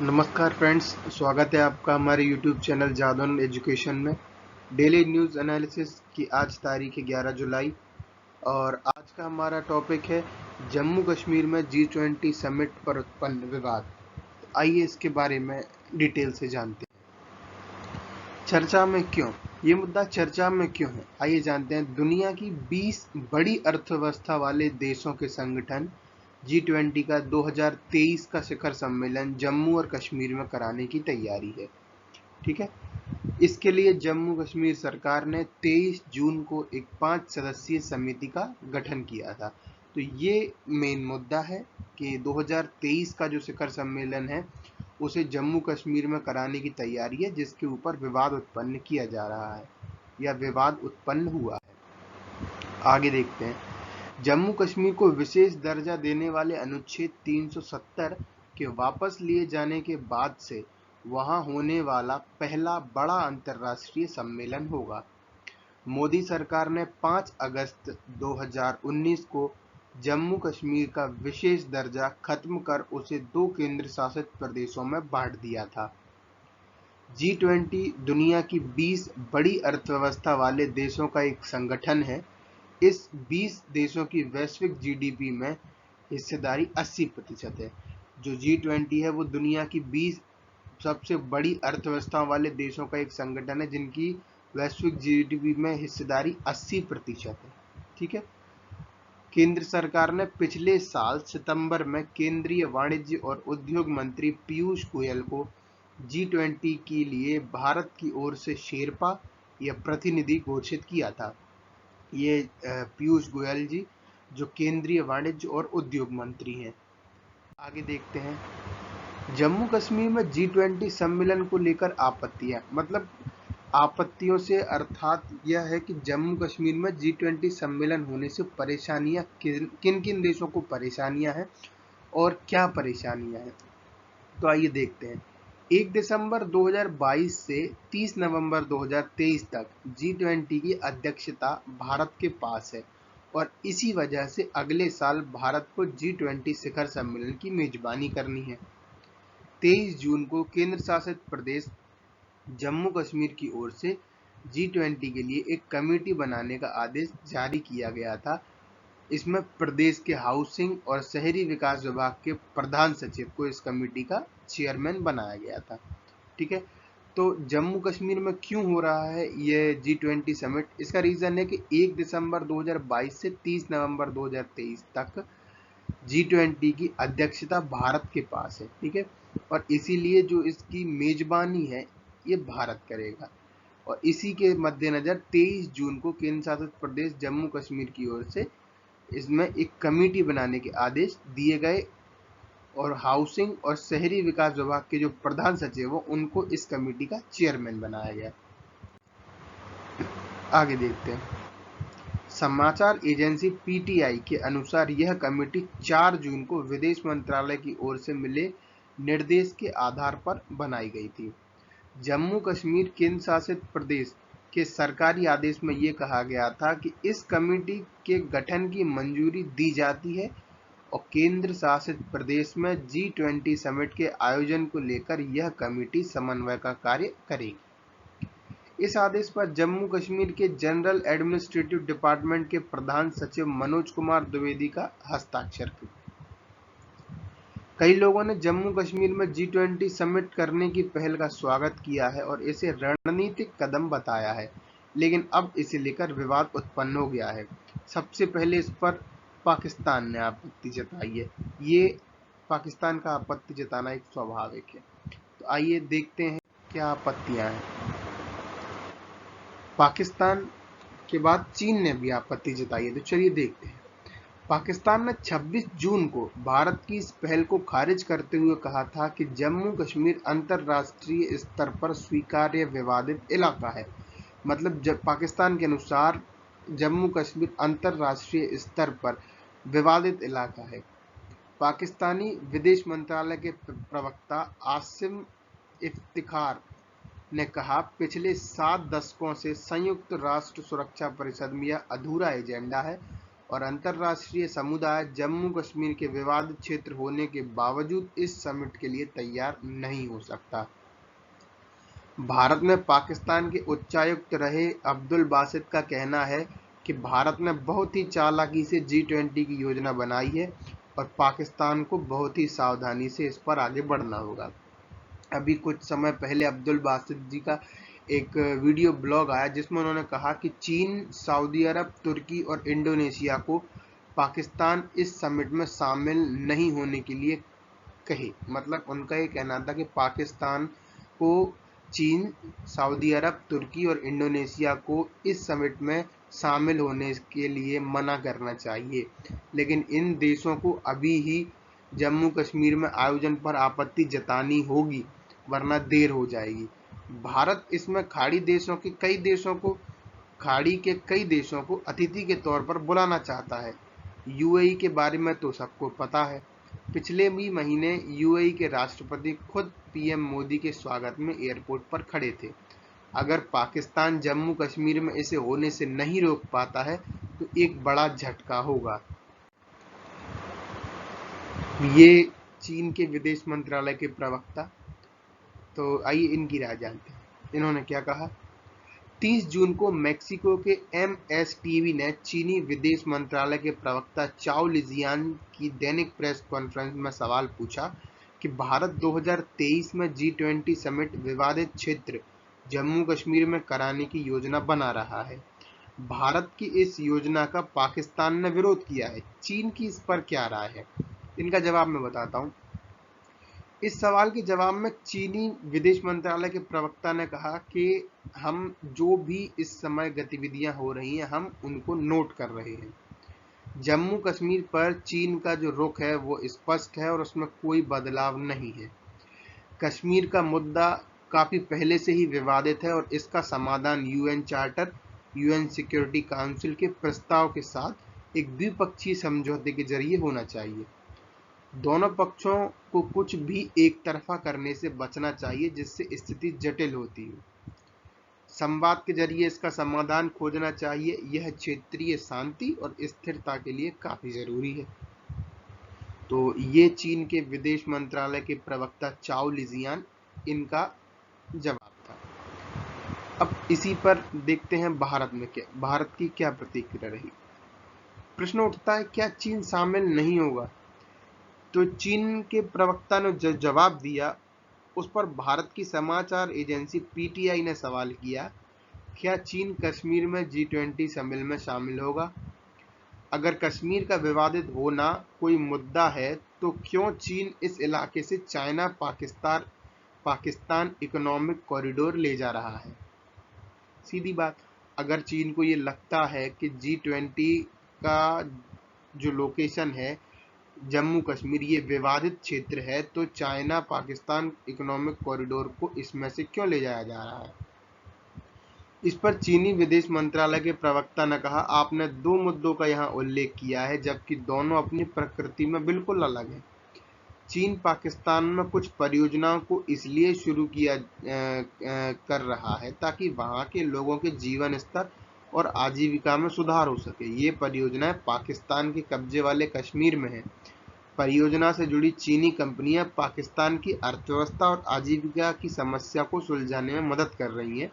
नमस्कार फ्रेंड्स, स्वागत है आपका हमारे यूट्यूब चैनल जादौन एजुकेशन में। डेली न्यूज़ एनालिसिस की आज तारीख है 11 जुलाई और आज का हमारा टॉपिक है जम्मू कश्मीर में G20 समिट पर उत्पन्न विवाद। तो आइए इसके बारे में डिटेल से जानते हैं। चर्चा में क्यों ये मुद्दा चर्चा में क्यों है, आइए जानते हैं। दुनिया की 20 बड़ी अर्थव्यवस्था वाले देशों के संगठन G20 का 2023 का शिखर सम्मेलन जम्मू और कश्मीर में कराने की तैयारी है। ठीक है, इसके लिए जम्मू कश्मीर सरकार ने 23 जून को एक 5 सदस्यीय समिति का गठन किया था। तो ये मेन मुद्दा है कि 2023 का जो शिखर सम्मेलन है उसे जम्मू कश्मीर में कराने की तैयारी है, जिसके ऊपर विवाद उत्पन्न किया जा रहा है या विवाद उत्पन्न हुआ है। आगे देखते हैं। जम्मू कश्मीर को विशेष दर्जा देने वाले अनुच्छेद 370 के वापस लिए जाने के बाद से वहां होने वाला पहला बड़ा अंतर्राष्ट्रीय सम्मेलन होगा। मोदी सरकार ने 5 अगस्त 2019 को जम्मू कश्मीर का विशेष दर्जा खत्म कर उसे 2 केंद्र शासित प्रदेशों में बांट दिया था। G20 दुनिया की 20 बड़ी अर्थव्यवस्था वाले देशों का एक संगठन है। इस 20 देशों की वैश्विक जीडीपी में हिस्सेदारी 80% है। जो G20 है वो दुनिया की 20 सबसे बड़ी अर्थव्यवस्था वाले देशों का एक संगठन है जिनकी वैश्विक जीडीपी में हिस्सेदारी 80% है। ठीक है, केंद्र सरकार ने पिछले साल सितंबर में केंद्रीय वाणिज्य और उद्योग मंत्री पीयूष गोयल को G20 के लिए भारत की ओर से शेरपा या प्रतिनिधि घोषित किया था। ये पीयूष गोयल जी जो केंद्रीय वाणिज्य और उद्योग मंत्री हैं। आगे देखते हैं। जम्मू कश्मीर में G20 सम्मेलन को लेकर आपत्तियां, मतलब आपत्तियों से अर्थात यह है कि जम्मू कश्मीर में G20 सम्मेलन होने से परेशानियां किन किन देशों को परेशानियां हैं और क्या परेशानियां हैं। तो आइए देखते हैं। 1 दिसंबर 2022 से 30 नवंबर 2023 तक G20 की अध्यक्षता भारत के पास है और इसी वजह से अगले साल भारत को G20 शिखर सम्मेलन की मेजबानी करनी है। 23 जून को केंद्र शासित प्रदेश जम्मू कश्मीर की ओर से G20 के लिए एक कमेटी बनाने का आदेश जारी किया गया था। इसमें प्रदेश के हाउसिंग और शहरी विकास विभाग के प्रधान सचिव को इस कमेटी का चेयरमैन बनाया गया था। ठीक है, तो जम्मू कश्मीर में क्यों हो रहा है ये G20 समिट? इसका रीजन है कि 1 दिसंबर 2022 से 30 नवंबर 2023 तक G20 की अध्यक्षता भारत के पास है। ठीक है, और इसीलिए जो इसकी मेजबानी है ये भारत करेगा और इसी के मद्देनजर 23 जून को केंद्र शासित प्रदेश जम्मू कश्मीर की ओर से इसमें एक कमेटी बनाने के आदेश दिए गए और हाउसिंग और शहरी विकास विभाग के जो प्रधान सचिव हो उनको इस कमेटी का चेयरमैन बनाया गया। आगे देखते हैं। समाचार एजेंसी पीटीआई के अनुसार यह कमेटी 4 जून को विदेश मंत्रालय की ओर से मिले निर्देश के आधार पर बनाई गई थी। जम्मू कश्मीर केंद्र शासित प्रदेश के सरकारी आदेश में ये कहा गया था कि इस कमेटी के गठन की मंजूरी दी जाती है और केंद्र शासित प्रदेश में G20 समिट के आयोजन को लेकर यह कमेटी समन्वय का कार्य करेगी। इस आदेश पर जम्मू कश्मीर के जनरल एडमिनिस्ट्रेटिव डिपार्टमेंट के प्रधान सचिव मनोज कुमार द्विवेदी का हस्ताक्षर। कई लोगों ने जम्मू कश्मीर में G20 समिट करने की पहल का स्वागत किया है और इसे रणनीतिक कदम बताया है, लेकिन अब इसे लेकर विवाद उत्पन्न हो गया है। सबसे पहले इस पर पाकिस्तान ने आपत्ति जताई है। ये पाकिस्तान का आपत्ति जताना एक स्वाभाविक है। तो आइए देखते हैं क्या आपत्तियां हैं। पाकिस्तान के बाद चीन ने भी आपत्ति जताई है, तो चलिए देखते हैं। पाकिस्तान ने 26 जून को भारत की इस पहल को खारिज करते हुए कहा था कि जम्मू कश्मीर अंतर्राष्ट्रीय स्तर पर स्वीकार्य विवादित इलाका है। मतलब जब पाकिस्तान के अनुसार जम्मू कश्मीर अंतर्राष्ट्रीय स्तर पर विवादित इलाका है। पाकिस्तानी विदेश मंत्रालय के प्रवक्ता आसिम इफ्तिखार ने कहा, पिछले 7 दशकों से संयुक्त राष्ट्र सुरक्षा परिषद में यह अधूरा एजेंडा है और अंतर्राष्ट्रीय समुदाय जम्मू कश्मीर के विवादित क्षेत्र होने के बावजूद इस समिट के लिए तैयार नहीं हो सकता। भारत में पाकिस्तान के उच्चायुक्त रहे अब्दुल बासित का कहना है कि भारत ने बहुत ही चालाकी से G20 की योजना बनाई है और पाकिस्तान को बहुत ही सावधानी से इस पर आगे बढ़ना होगा। अभी कुछ समय पहले अब्दुल बासित जी का एक वीडियो ब्लॉग आया जिसमें उन्होंने कहा कि चीन, सऊदी अरब, तुर्की और इंडोनेशिया को पाकिस्तान इस समिट में शामिल नहीं होने के लिए कहे। मतलब उनका ये कहना था कि पाकिस्तान को चीन, सऊदी अरब, तुर्की और इंडोनेशिया को इस समिट में शामिल होने के लिए मना करना चाहिए, लेकिन इन देशों को अभी ही जम्मू कश्मीर में आयोजन पर आपत्ति जतानी होगी, वरना देर हो जाएगी। भारत इसमें खाड़ी के कई देशों को अतिथि के तौर पर बुलाना चाहता है। यूएई के बारे में तो सबको पता है। पिछले भी महीने यूएई के राष्ट्रपति खुद पीएम मोदी के स्वागत में एयरपोर्ट पर खड़े थे। अगर पाकिस्तान जम्मू कश्मीर में इसे होने से नहीं रोक पाता है तो एक बड़ा झटका होगा। ये चीन के विदेश मंत्रालय के प्रवक्ता, तो आइए इनकी राय जानते हैं। इन्होंने क्या कहा? 30 जून को मेक्सिको के MSTV ने चीनी विदेश मंत्रालय के प्रवक्ता चाओ लिजियान की दैनिक प्रेस कॉन्फ्रेंस में सवाल पूछा कि भारत 2023 में G20 समिट विवादित क्षेत्र जम्मू कश्मीर में कराने की योजना बना रहा है। भारत की इस योजना का पाकिस्तान ने विरोध किया है। चीन की इस पर क्या राय है? इनका जवाब मैं बताता हूँ। इस सवाल के जवाब में चीनी विदेश मंत्रालय के प्रवक्ता ने कहा कि हम जो भी इस समय गतिविधियां हो रही हैं हम उनको नोट कर रहे हैं। जम्मू कश्मीर पर चीन का जो रुख है वो स्पष्ट है और उसमें कोई बदलाव नहीं है। कश्मीर का मुद्दा काफी पहले से ही विवादित है और इसका समाधान UN charter, UN security council के प्रस्ताव के साथ एक द्विपक्षीय समझौते के जरिए होना चाहिए। दोनों पक्षों को कुछ भी एक तरफा करने से बचना चाहिए जिससे स्थिति जटिल होती है। संवाद के जरिए इसका समाधान खोजना चाहिए। यह क्षेत्रीय शांति और स्थिरता के लिए काफी जरूरी है। तो ये चीन के विदेश मंत्रालय के प्रवक्ता चाओ लिजियान, इनका जवाब था। अब इसी पर देखते हैं भारत की क्या प्रतिक्रिया रही। प्रश्न उठता है, क्या चीन शामिल नहीं होगा? तो चीन के प्रवक्ता ने जो जवाब दिया उस पर भारत की समाचार एजेंसी PTI ने सवाल किया, क्या चीन कश्मीर में G20 समिट में शामिल होगा? अगर कश्मीर का विवादित होना कोई मुद्दा है तो क्यों चीन इस इलाके से चाइना पाकिस्तान इकोनॉमिक कॉरिडोर ले जा रहा है? सीधी बात, अगर चीन को ये लगता है कि G20 का जो लोकेशन है जम्मू कश्मीर ये विवादित क्षेत्र है तो चाइना पाकिस्तान इकोनॉमिक कॉरिडोर को इसमें से क्यों ले जाया जा रहा है? इस पर चीनी विदेश मंत्रालय के प्रवक्ता ने कहा, आपने दो मुद्दों का यहाँ उल्लेख किया है जबकि दोनों अपनी प्रकृति में बिल्कुल अलग हैं। चीन पाकिस्तान में कुछ परियोजनाओं को इसलिए शुरू कर रहा है ताकि वहां के लोगों के जीवन स्तर और आजीविका में सुधार हो सके। ये परियोजनाएं पाकिस्तान के कब्जे वाले कश्मीर में है। परियोजना से जुड़ी चीनी कंपनियां पाकिस्तान की अर्थव्यवस्था और आजीविका की समस्या को सुलझाने में मदद कर रही हैं।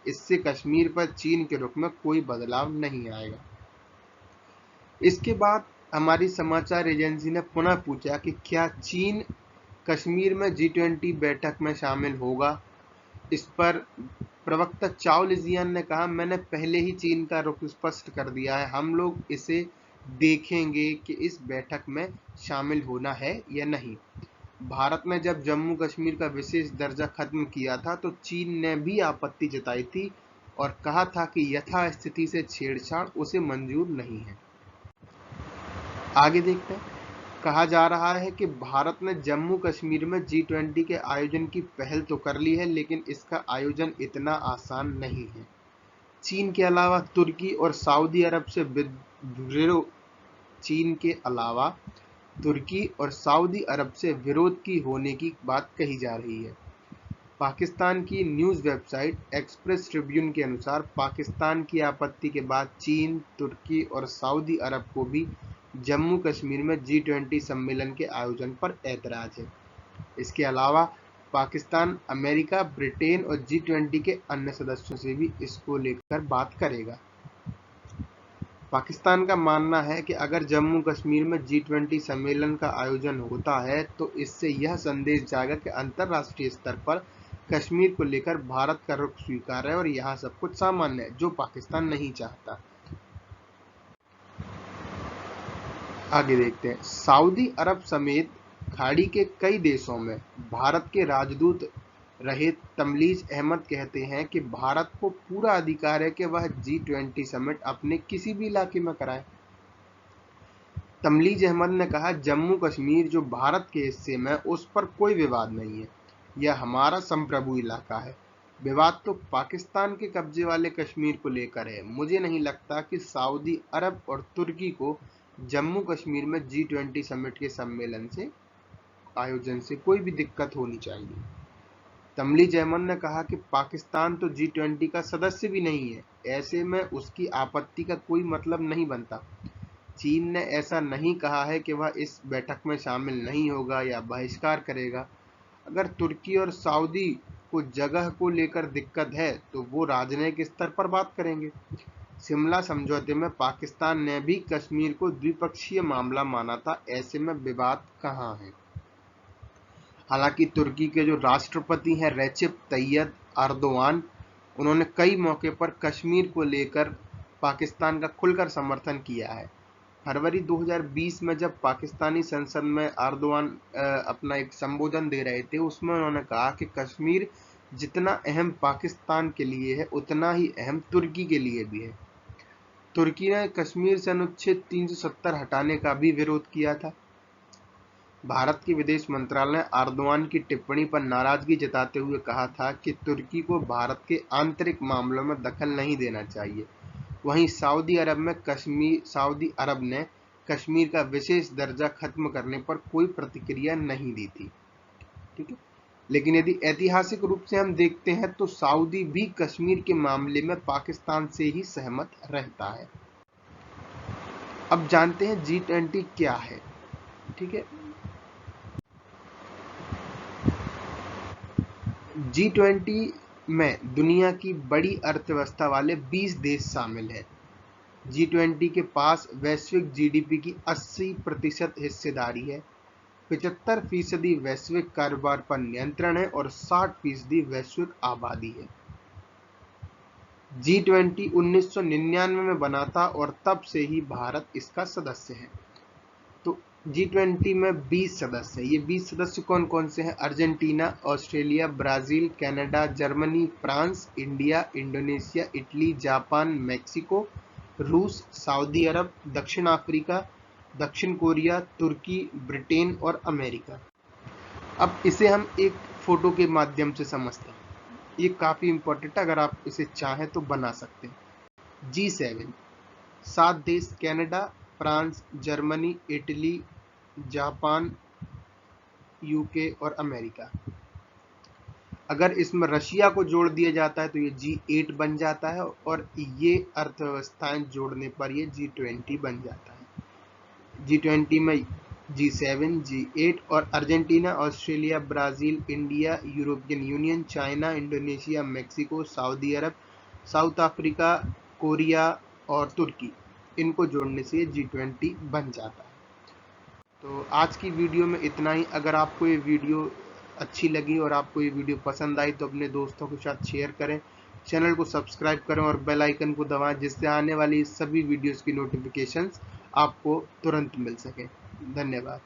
इससे कश्मीर पर चीन के रुख में कोई बदलाव नहीं आएगा। इसके बाद हमारी समाचार एजेंसी ने पुनः पूछा कि क्या चीन कश्मीर में G20 बैठक में शामिल होगा? इस पर प्रवक्ता चाओ लिजियान ने कहा, मैंने पहले ही चीन का रुख स्पष्ट कर दिया है। हम लोग इसे देखेंगे कि इस बैठक में शामिल होना है या नहीं। भारत ने जब जम्मू कश्मीर का विशेष दर्जा खत्म किया था तो चीन ने भी आपत्ति जताई थी और कहा था कि यथास्थिति से छेड़छाड़ उसे मंजूर नहीं है। आगे देखते हैं। कहा जा रहा है कि भारत ने जम्मू कश्मीर में G20 के आयोजन की पहल तो कर ली है लेकिन इसका आयोजन इतना आसान नहीं है। चीन के अलावा तुर्की और सऊदी अरब से विरोध की होने की बात कही जा रही है। पाकिस्तान की न्यूज़ वेबसाइट एक्सप्रेस ट्रिब्यून के अनुसार पाकिस्तान की आपत्ति के बाद चीन, तुर्की और सऊदी अरब को भी जम्मू कश्मीर में G20 सम्मेलन के आयोजन पर ऐतराज है। इसके अलावा पाकिस्तान अमेरिका, ब्रिटेन और G20 के अन्य सदस्यों से भी इसको लेकर बात करेगा। पाकिस्तान का मानना है कि अगर जम्मू कश्मीर में G20 सम्मेलन का आयोजन होता है तो इससे यह संदेश जाएगा कि अंतर्राष्ट्रीय स्तर पर कश्मीर को लेकर भारत का रुख स्वीकार्य है और यहाँ सब कुछ सामान्य है, जो पाकिस्तान नहीं चाहता। आगे देखते हैं। सऊदी अरब समेत खाड़ी के कई देशों में भारत के राजदूत रहे तमलीज अहमद कहते हैं कि भारत को पूरा अधिकार है कि वह G20 समिट अपने किसी भी इलाके में कराए। तमलीज अहमद ने कहा, जम्मू कश्मीर जो भारत के हिस्से में उस पर कोई विवाद नहीं है, यह हमारा संप्रभु इलाका है। विवाद तो पाकिस्तान के कब्जे वाले कश्मीर को लेकर है। मुझे नहीं लगता कि सऊदी अरब और तुर्की को जम्मू कश्मीर में G20 समिट के सम्मेलन से आयोजन से कोई भी दिक्कत होनी चाहिए। तमलीज अहमद ने कहा कि पाकिस्तान तो G20 का सदस्य भी नहीं है, ऐसे में उसकी आपत्ति का कोई मतलब नहीं बनता। चीन ने ऐसा नहीं कहा है कि वह इस बैठक में शामिल नहीं होगा या बहिष्कार करेगा। अगर तुर्की और सऊदी को जगह को लेकर दिक्कत है तो वो राजनयिक स्तर पर बात करेंगे। शिमला समझौते में पाकिस्तान ने भी कश्मीर को द्विपक्षीय मामला माना था, ऐसे में विवाद कहाँ है। हालांकि तुर्की के जो राष्ट्रपति हैं रेसिप तैयब एर्दोगान, उन्होंने कई मौके पर कश्मीर को लेकर पाकिस्तान का खुलकर समर्थन किया है। फरवरी 2020 में जब पाकिस्तानी संसद में एर्दोगान अपना एक संबोधन दे रहे थे, उसमें उन्होंने कहा कि कश्मीर जितना अहम पाकिस्तान के लिए है उतना ही अहम तुर्की के लिए भी है। तुर्की ने कश्मीर से अनुच्छेद 370 हटाने का भी विरोध किया था। भारत के विदेश मंत्रालय ने एर्दोगान की टिप्पणी पर नाराजगी जताते हुए कहा था कि तुर्की को भारत के आंतरिक मामलों में दखल नहीं देना चाहिए। वहीं सऊदी अरब ने कश्मीर का विशेष दर्जा खत्म करने पर कोई प्रतिक्रिया नहीं दी थी। ठीक है, लेकिन यदि ऐतिहासिक रूप से हम देखते हैं तो सऊदी भी कश्मीर के मामले में पाकिस्तान से ही सहमत रहता है। अब जानते हैं G20 क्या है। ठीक है, G20 में दुनिया की बड़ी अर्थव्यवस्था वाले 20 देश शामिल हैं। G20 के पास वैश्विक जीडीपी की 80% हिस्सेदारी है, 75% वैश्विक कारोबार पर नियंत्रण है और 60% वैश्विक आबादी है। G20 1999 में बना था और तब से ही भारत इसका सदस्य है। तो G20 में 20 सदस्य हैं। ये 20 सदस्य कौन कौन से हैं? Argentina, Australia, Brazil, Canada, Germany, France, India, Indonesia, Italy, Japan, Mexico, रूस, सऊदी अरब, दक्षिण अफ्रीका, दक्षिण कोरिया, तुर्की, ब्रिटेन और अमेरिका। अब इसे हम एक फोटो के माध्यम से समझते हैं। ये काफी इंपॉर्टेंट है, अगर आप इसे चाहें तो बना सकते हैं। G7 7 देश, Canada, France, Germany, Italy, Japan, UK और अमेरिका। अगर इसमें रशिया को जोड़ दिया जाता है तो ये G8 बन जाता है और ये अर्थव्यवस्थाएं जोड़ने पर ये G20 बन जाता है। G20 में G7, G8 और Argentina, Australia, Brazil, India, European Union, China, Indonesia, Mexico, Saudi Arabia, South Africa, Korea और तुर्की, इनको जोड़ने से G20 बन जाता है। तो आज की वीडियो में इतना ही। अगर आपको ये वीडियो अच्छी लगी और आपको ये वीडियो पसंद आई तो अपने दोस्तों के साथ शेयर करें, चैनल को सब्सक्राइब करें और बेल आइकन को दबाएं, जिससे आने वाली सभी वीडियोस की नोटिफिकेशंस आपको तुरंत मिल सके। धन्यवाद।